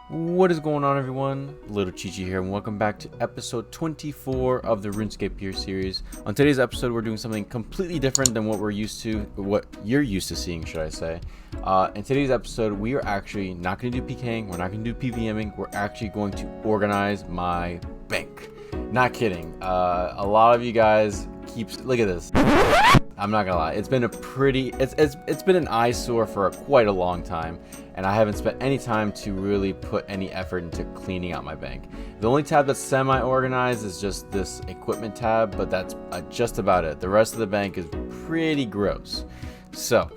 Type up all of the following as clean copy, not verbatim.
What is going on, everyone? Little Chichi here, and welcome back to episode 24 of the RuneScape Gear series. On today's episode, we're doing something completely different than what what you're used to seeing, should I say. In today's episode, we are actually not going to do PKing, we're not going to do PVMing, we're actually going to organize my bank. Not kidding. A lot of you guys look at this. I'm not gonna lie, it's been it's been an eyesore for quite a long time, and I haven't spent any time to really put any effort into cleaning out my bank. The only tab that's semi-organized is just this equipment tab, but that's just about it. The rest of the bank is pretty gross. So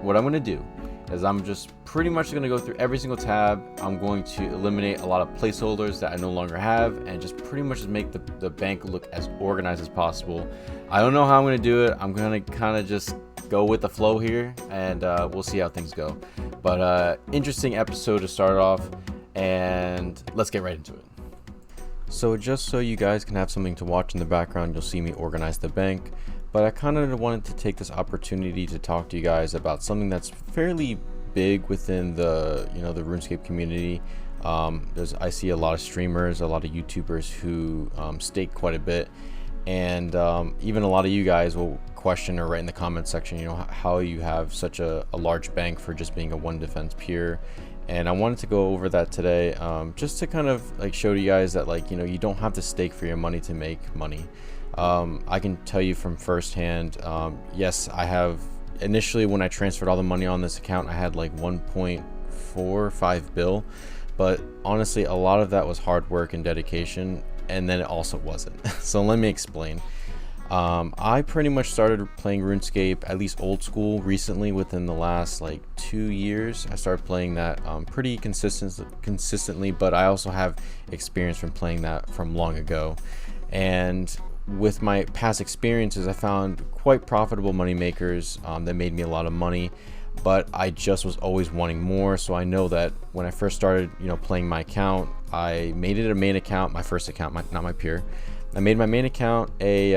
what I'm gonna do is I'm just pretty much going to go through every single tab. I'm going to eliminate a lot of placeholders that I no longer have and just pretty much just make the bank look as organized as possible. I don't know how I'm going to do it. I'm going to kind of just go with the flow here, and we'll see how things go. But interesting episode to start off, and let's get right into it. So just so you guys can have something to watch in the background, you'll see me organize the bank. But I kind of wanted to take this opportunity to talk to you guys about something that's fairly big within the the RuneScape community. I see a lot of streamers, a lot of YouTubers who stake quite a bit, and even a lot of you guys will question or write in the comment section, how you have such a large bank for just being a one defense peer. And I wanted to go over that today, just to kind of show you guys that you don't have to stake for your money to make money. I can tell you from firsthand, yes, I have initially, when I transferred all the money on this account, I had like 1.45 bill, but honestly a lot of that was hard work and dedication, and then it also wasn't. So let me explain. I pretty much started playing RuneScape, at least old school, recently. Within the last 2 years I started playing that pretty consistently, but I also have experience from playing that from long ago. And with my past experiences, I found quite profitable money makers that made me a lot of money, but I just was always wanting more. So I know that when I first started playing my account, I made it a main account, my first account, not my peer. I made my main account a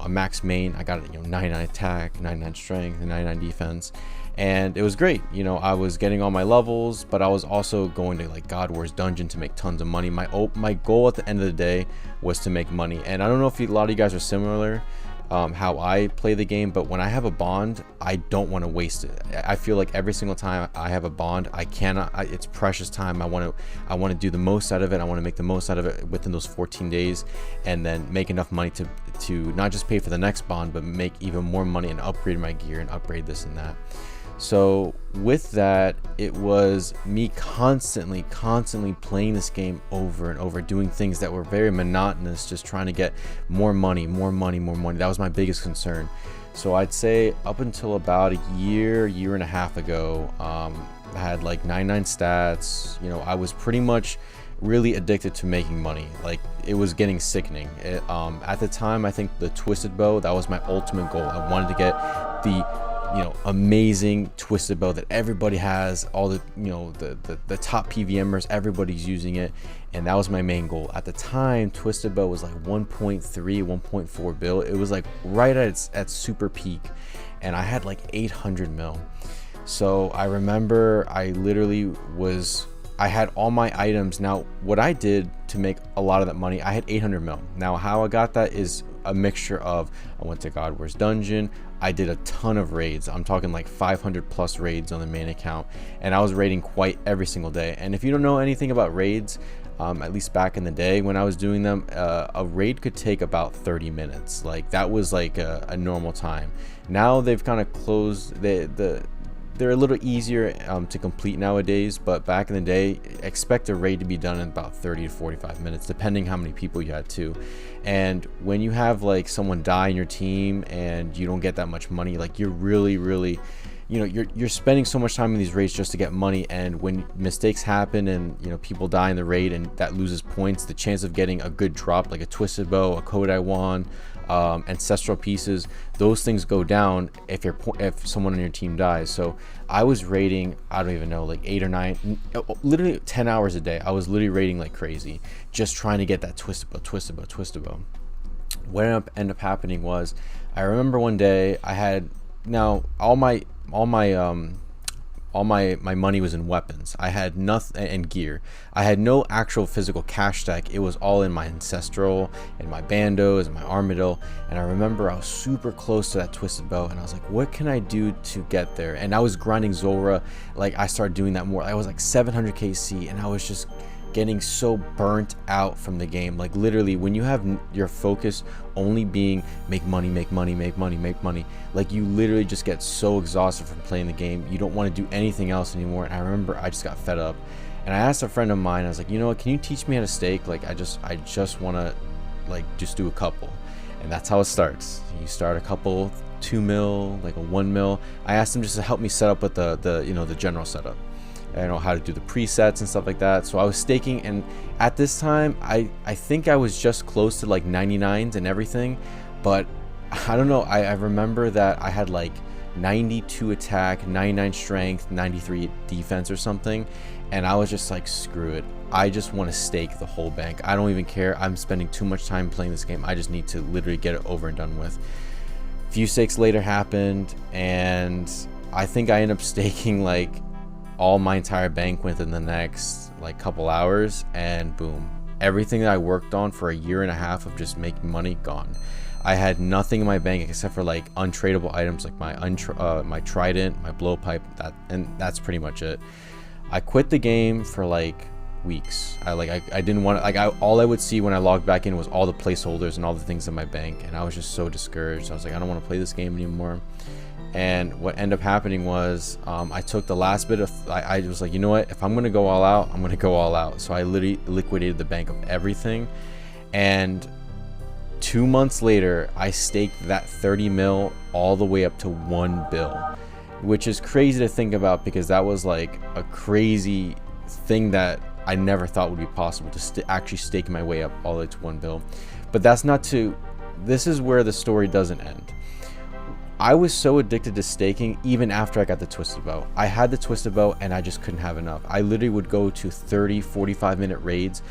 max main. I got 99 attack, 99 strength, and 99 defense, and it was great. I was getting all my levels, but I was also going to God Wars dungeon to make tons of money. My goal at the end of the day was to make money. And I don't know if a lot of you guys are similar, how I play the game, but when I have a bond, I don't want to waste it. I feel like every single time I have a bond, it's precious time. I want to do the most out of it. I want to make the most out of it within those 14 days, and then make enough money to not just pay for the next bond, but make even more money and upgrade my gear and upgrade this and that. So with that, it was me constantly playing this game over and over, doing things that were very monotonous, just trying to get more money. That was my biggest concern. So I'd say up until about a year and a half ago, I had 99 stats. I was pretty much really addicted to making money. It was getting sickening. At the time, I think the twisted bow, that was my ultimate goal. I wanted to get the amazing twisted bow that everybody has, all the the top PVMers, everybody's using it, and that was my main goal. At the time, twisted bow was 1.3 1.4 bill. It was right at super peak, and I had 800 mil. So I remember I had all my items. Now what I did to make a lot of that money, I had 800 mil. Now how I got that is a mixture of, I went to God Wars dungeon, I did a ton of raids. I'm talking 500 plus raids on the main account, and I was raiding quite every single day. And if you don't know anything about raids, at least back in the day when I was doing them, a raid could take about 30 minutes. That was a normal time. Now they've kind of closed, they're a little easier to complete nowadays, but back in the day, expect a raid to be done in about 30 to 45 minutes, depending how many people you had too. And when you have someone die in your team and you don't get that much money, you're really you're spending so much time in these raids just to get money. And when mistakes happen and people die in the raid and that loses points, the chance of getting a good drop like a twisted bow, a Kodai wand, ancestral pieces, those things go down if someone on your team dies. So I was raiding, I don't even know, 8 or 9, literally 10 hours a day. I was literally raiding like crazy, just trying to get that twisted bow. What ended up happening was, I remember one day I had, now all my all my money was in weapons. I had nothing, and gear. I had no actual physical cash stack. It was all in my ancestral and my bandos and my armadillo. And I remember I was super close to that twisted bow, and I was like, what can I do to get there? And I was grinding Zora. Like, I started doing that more. I was like 700 KC, and I was just getting so burnt out from the game. Like, literally, when you have your focus only being make money, like, you literally just get so exhausted from playing the game. You don't want to do anything else anymore. And I remember I just got fed up, and I asked a friend of mine, I was like, you know what, can you teach me how to stake? Like, I just want to, like, just do a couple. And that's how it starts. You start a couple, 2 mil, like a 1 mil. I asked him just to help me set up with the general setup. I know how to do the presets and stuff like that. So I was staking, and at this time I think I was just close to like 99s and everything, but I don't know, I remember that I had like 92 attack, 99 strength, 93 defense or something, and I was just like, screw it, I just want to stake the whole bank. I don't even care, I'm spending too much time playing this game. I just need to literally get it over and done with. A few stakes later happened, and I think I ended up staking like all my entire bank within the next like couple hours, and boom, everything that I worked on for a year and a half of just making money, gone. I had nothing in my bank except for like untradeable items like my trident, my blowpipe, and that's pretty much it. I quit the game for like weeks. I didn't want to, all I would see when I logged back in was all the placeholders and all the things in my bank, and I was just so discouraged. I was like, I don't want to play this game anymore. And what ended up happening was I took the last bit of, I was like, you know what, if I'm gonna go all out, I'm gonna go all out. So I literally liquidated the bank of everything, and 2 months later I staked that 30 mil all the way up to 1 bill, which is crazy to think about, because that was like a crazy thing that I never thought would be possible, to actually stake my way up all the way to 1 bill. But that's not to, this is where the story doesn't end. I was so addicted to staking even after I got the twisted bow. I had the twisted bow and I just couldn't have enough. I literally would go to 30-45 minute raids,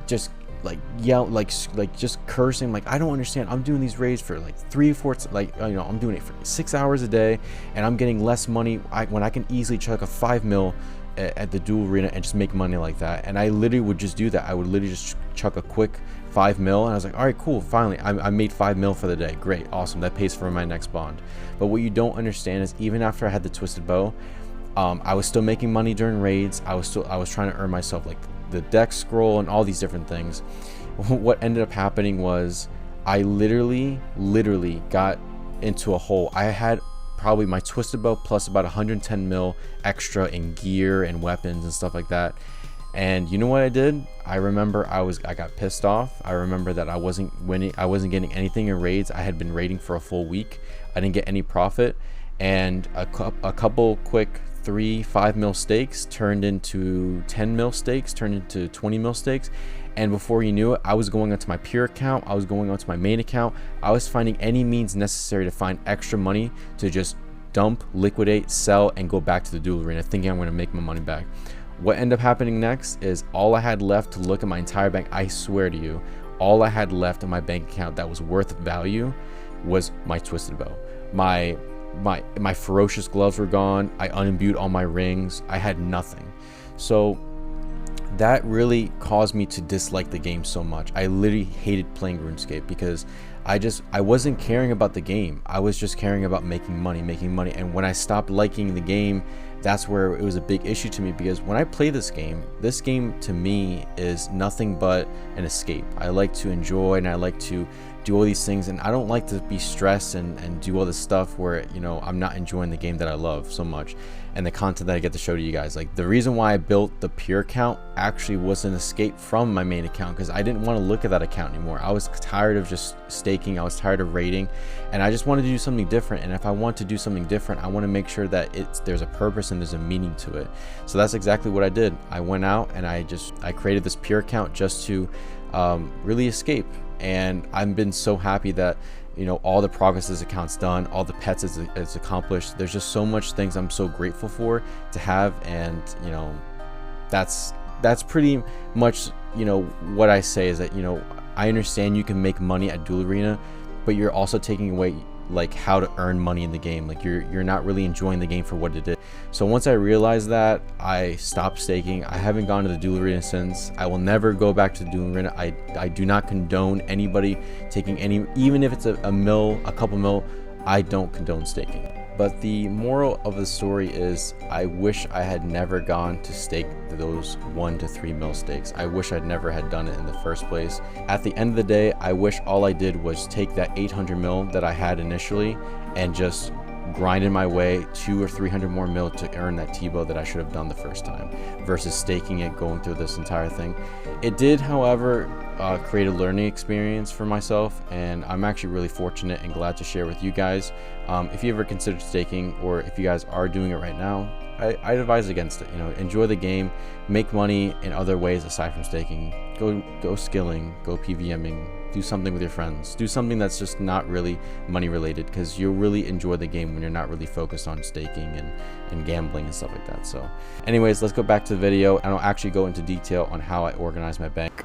just like yell, like just cursing, like, I don't understand, I'm doing these raids for like 3-4, like, you know, I'm doing it for 6 hours a day and I'm getting less money when I can easily chuck a 5 mil at the duel arena and just make money like that. And I literally would just do that. I would literally just chuck a quick 5 mil, and I was like, all right, cool, finally I made 5 mil for the day. Great, awesome, that pays for my next bond. But what you don't understand is, even after I had the twisted bow, I was still making money during raids. I was trying to earn myself like the deck scroll and all these different things. What ended up happening was I literally got into a hole. I had probably my twisted bow plus about 110 mil extra in gear and weapons and stuff like that. And you know what I did? I remember I got pissed off. I remember that I wasn't winning, I wasn't getting anything in raids. I had been raiding for a full week. I didn't get any profit, and a couple quick 3-5 mil stakes turned into 10 mil stakes, turned into 20 mil stakes. And before you knew it, I was going onto my pure account, I was going onto my main account, I was finding any means necessary to find extra money to just dump, liquidate, sell, and go back to the duel arena, thinking I'm going to make my money back. What ended up happening next is, all I had left to look at my entire bank, I swear to you, all I had left in my bank account that was worth value was my twisted bow. My ferocious gloves were gone. I unimbued all my rings. I had nothing. So that really caused me to dislike the game so much. I literally hated playing RuneScape, because I wasn't caring about the game. I was just caring about making money. And when I stopped liking the game, that's where it was a big issue to me, because when I play this game to me is nothing but an escape. I like to enjoy, and I like to do all these things, and I don't like to be stressed and do all this stuff where, you know, I'm not enjoying the game that I love so much and the content that I get to show to you guys. Like, the reason why I built the pure account actually was an escape from my main account, because I didn't want to look at that account anymore. I was tired of just staking, I was tired of raiding, and I just wanted to do something different. And if I want to do something different, I want to make sure that there's a purpose and there's a meaning to it. So that's exactly what I did. I went out and I created this pure account just to really escape. And I've been so happy that, you know, all the progress this account's done, all the pets it's accomplished. There's just so much things I'm so grateful for to have. And, you know, that's pretty much, you know, what I say is that, you know, I understand you can make money at Duel Arena, but you're also taking away like how to earn money in the game. Like you're not really enjoying the game for what it is. So once I realized that, I stopped staking. I haven't gone to the duel arena since. I will never go back to the duel arena. I do not condone anybody taking any, even if it's a mil, a couple mil, I don't condone staking. But the moral of the story is, I wish I had never gone to stake those 1 to 3 mil stakes. I wish I'd never had done it in the first place. At the end of the day, I wish all I did was take that 800 mil that I had initially and just grinded my way 200 or 300 more mil to earn that T-bow that I should have done the first time, versus staking it, going through this entire thing. It did, however, create a learning experience for myself, and I'm actually really fortunate and glad to share with you guys. If you ever considered staking, or if you guys are doing it right now, I advise against it. You know, enjoy the game, make money in other ways aside from staking. Go skilling, go PVMing, do something with your friends, do something that's just not really money related, because you'll really enjoy the game when you're not really focused on staking and gambling and stuff like that. So anyways, let's go back to the video, and I'll actually go into detail on how I organize my bank.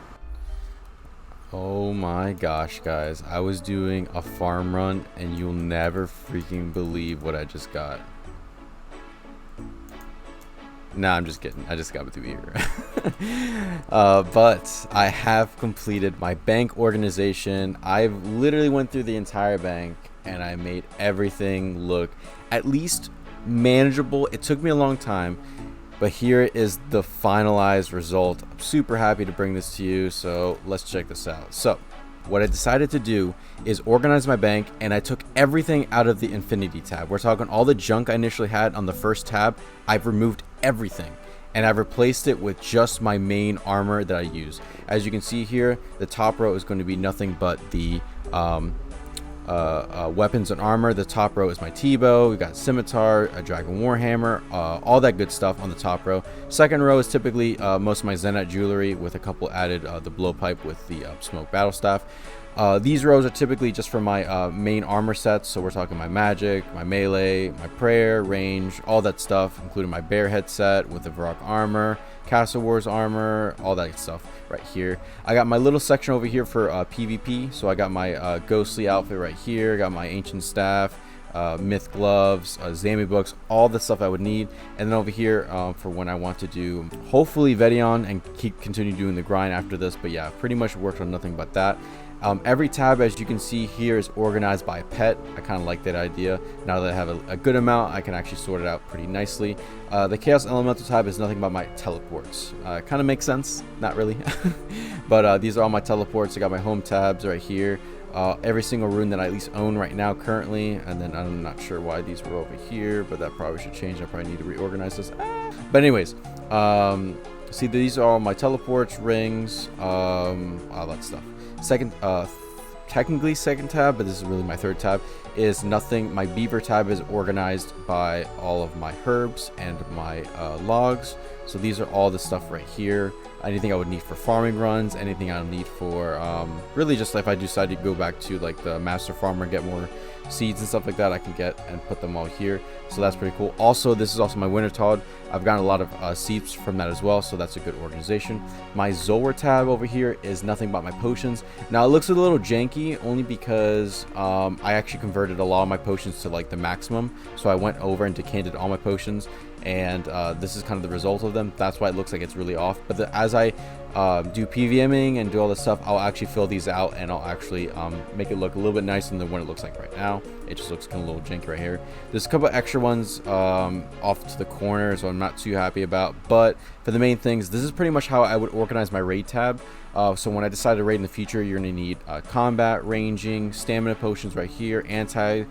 Oh my gosh, guys, I was doing a farm run and you'll never freaking believe what I just got. Nah, I'm just kidding. I just got it through here. But I have completed my bank organization. I've literally went through the entire bank and I made everything look at least manageable. It took me a long time, but here is the finalized result. I'm super happy to bring this to you, so let's check this out. So what I decided to do is organize my bank, and I took everything out of the Infinity tab. We're talking all the junk I initially had on the first tab. I've removed everything, and I've replaced it with just my main armor that I use. As you can see here, the top row is going to be nothing but the weapons and armor. The top row is my T-bow. We got scimitar, a dragon warhammer, all that good stuff on the top row. Second row is typically most of my Zenite jewelry, with a couple added, the blowpipe with the smoke battle staff. These rows are typically just for my main armor sets, so we're talking my magic, my melee, my prayer, range, all that stuff, including my bear head set with the Varrock armor, Castle Wars armor, all that stuff right here. I got my little section over here for PvP, so I got my ghostly outfit right here, got my ancient staff, myth gloves, Zami books, all the stuff I would need. And then over here for when I want to do hopefully Vedion and continue doing the grind after this. But yeah, pretty much worked on nothing but that. Every tab, as you can see here, is organized by pet. I kind of like that idea. Now that I have a good amount, I can actually sort it out pretty nicely. The Chaos Elemental tab is nothing but my teleports. Kind of makes sense, not really. But these are all my teleports. I got my home tabs right here. Every single rune that I at least own right now currently, and then I'm not sure why these were over here, but that probably should change. I probably need to reorganize this. But anyways, see, these are all my teleports, rings, all that stuff. Technically second tab, but this is really my third tab, is nothing. My beaver tab is organized by all of my herbs and my logs. So these are all the stuff right here. Anything I would need for farming runs, anything I would need for really just if I decide to go back to like the master farmer, get more seeds and stuff like that, I can get and put them all here. So that's pretty cool. Also, this is also my winter Todd. I've gotten a lot of seeds from that as well, so that's a good organization. My Zolwar tab over here is nothing but my potions. Now it looks a little janky only because I actually converted a lot of my potions to like the maximum. So I went over and decanted all my potions, and this is kind of the result of them. That's why it looks like it's really off. But as I do PVMing and do all this stuff, I'll actually fill these out, and I'll actually make it look a little bit nicer than what it looks like right now. It just looks kind of a little janky right here. There's a couple extra ones off to the corner, so I'm not too happy about. But for the main things, this is pretty much how I would organize my raid tab. So when I decide to raid in the future, you're going to need combat, ranging, stamina potions right here, anti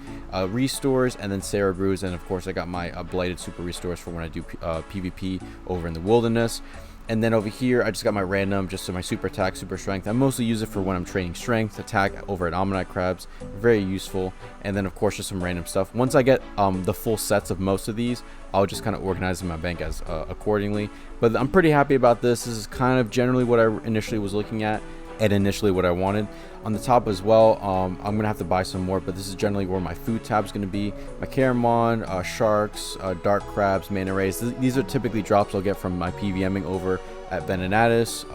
restores, and then Sarah brews. And of course, I got my blighted super restores for when I do PvP over in the wilderness. And then over here, I just got my random, just so my super attack, super strength. I mostly use it for when I'm training strength, attack over at Ammonite crabs. Very useful. And then, of course, just some random stuff. Once I get the full sets of most of these, I'll just kind of organize in my bank as accordingly. But I'm pretty happy about this. This is kind of generally what I initially was looking at. and initially what I wanted. On the top as well, I'm gonna have to buy some more, but this is generally where my food tab is gonna be. My Caramon, sharks, dark crabs, manta rays. These are typically drops I'll get from my PVMing over at Venenatis,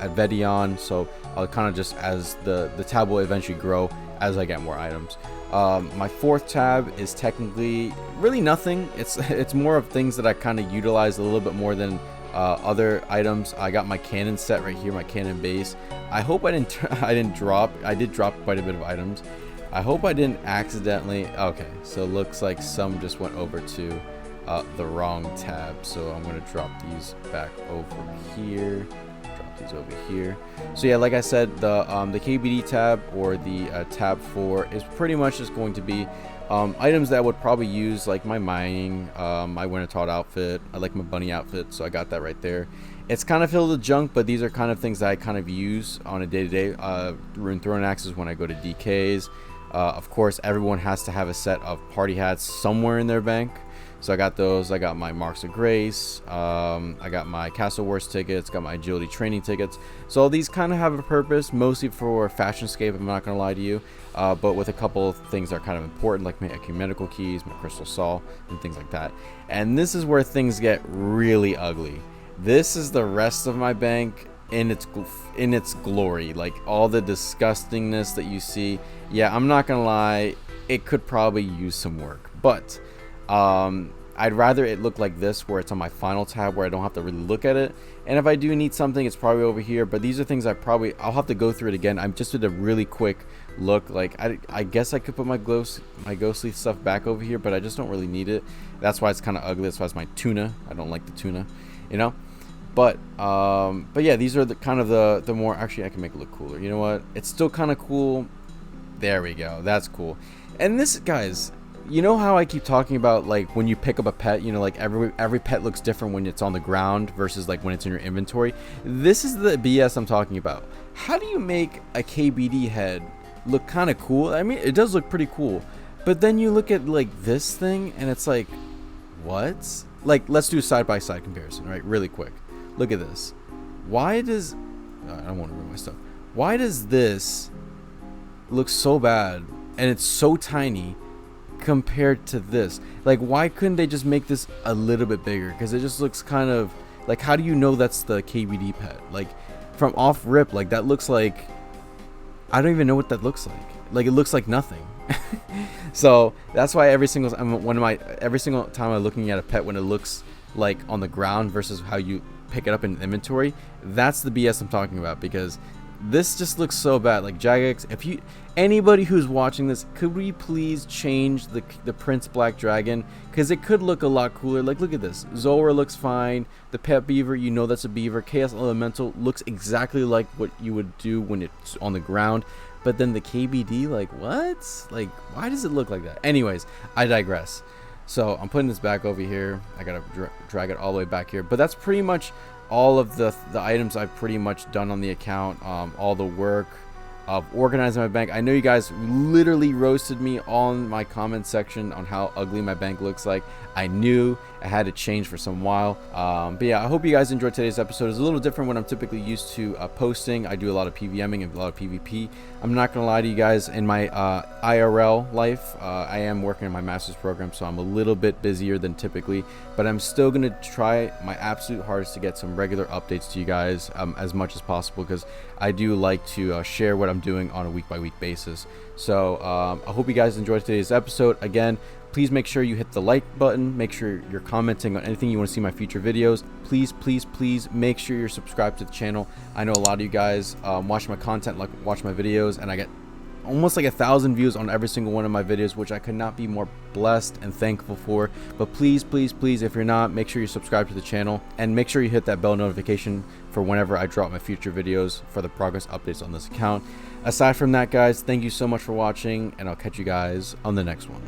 at Vedion. So I'll kind of just, as the tab will eventually grow as I get more items. My fourth tab is technically really nothing. It's more of things that I kind of utilize a little bit more than other items. I got my cannon set right here, my cannon base. I hope I didn't drop. I did drop quite a bit of items. I hope I didn't accidentally. Okay, so it looks like some just went over to the wrong tab. So I'm gonna drop these back over here. Drop these over here. So yeah, like I said, the KBD tab, or the tab 4, is pretty much just going to be items that I would probably use, like my mining, my Wintertod outfit. I like my bunny outfit, so I got that right there. It's kind of filled with junk, but these are kind of things that I kind of use on a day-to-day. Rune throwing axes when I go to DKs. Of course, everyone has to have a set of party hats somewhere in their bank. So I got those. I got my Marks of Grace. I got my Castle Wars tickets. Got my Agility training tickets. So all these kind of have a purpose, mostly for Fashionscape, I'm not going to lie to you. But with a couple of things that are kind of important, like my ecumenical keys, my crystal saw, and things like that. And this is where things get really ugly. This is the rest of my bank in its glory, like all the disgustingness that you see. Yeah, I'm not gonna lie, it could probably use some work, but I'd rather it look like this, where it's on my final tab, where I don't have to really look at it. And if I do need something, it's probably over here. But these are things I'll have to go through it again. I'm just did a really quick look. Like I guess I could put my ghostly stuff back over here, but I just don't really need it. That's why it's kind of ugly. That's why it's my tuna. I don't like the tuna, you know. But yeah, these are the kind of the more, actually I can make it look cooler. You know what? It's still kind of cool. There we go. That's cool. And this, guys, you know how I keep talking about, like, when you pick up a pet, you know, like every pet looks different when it's on the ground versus like when it's in your inventory. This is the BS I'm talking about. How do you make a KBD head look kind of cool? I mean, it does look pretty cool, but then you look at like this thing and it's like, what? Like, let's do a side-by-side comparison, right? Really quick. Look at this. Why does I don't want to ruin my stuff. Why does this look so bad and it's so tiny compared to this? Like, why couldn't they just make this a little bit bigger? Because it just looks kind of like, how do you know that's the KBD pet? Like, from off rip, like, that looks like, I don't even know what that looks like. Like, it looks like nothing. So that's why every single time I'm looking at a pet, when it looks like on the ground versus how you pick it up in inventory, that's the BS I'm talking about. Because this just looks so bad. Like, Jagex, if anybody who's watching this, could we please change the Prince Black Dragon? Because it could look a lot cooler. Like, look at this. Zora looks fine. The pet beaver, you know that's a beaver. Chaos Elemental looks exactly like what you would do when it's on the ground. But then the KBD, like, what? Like, why does it look like that? Anyways, I digress. So I'm putting this back over here. I gotta drag it all the way back here. But that's pretty much all of the items I've pretty much done on the account. All the work of organizing my bank. I know you guys literally roasted me on my comment section on how ugly my bank looks like. I knew I had to change for some while. But yeah, I hope you guys enjoyed today's episode. It's a little different when I'm typically used to posting. I do a lot of PVMing and a lot of PvP. I'm not gonna lie to you guys, in my IRL life, I am working on my master's program, so I'm a little bit busier than typically, but I'm still gonna try my absolute hardest to get some regular updates to you guys as much as possible, because I do like to share what I'm doing on a week-by-week basis. So I hope you guys enjoyed today's episode. Again, please make sure you hit the like button. Make sure you're commenting on anything you want to see my future videos. Please make sure you're subscribed to the channel. I know a lot of you guys watch my content, like watch my videos, and I get almost like 1,000 views on every single one of my videos, which I could not be more blessed and thankful for. But please, if you're not, make sure you subscribe to the channel, and make sure you hit that bell notification for whenever I drop my future videos for the progress updates on this account. Aside from that, guys, thank you so much for watching, and I'll catch you guys on the next one.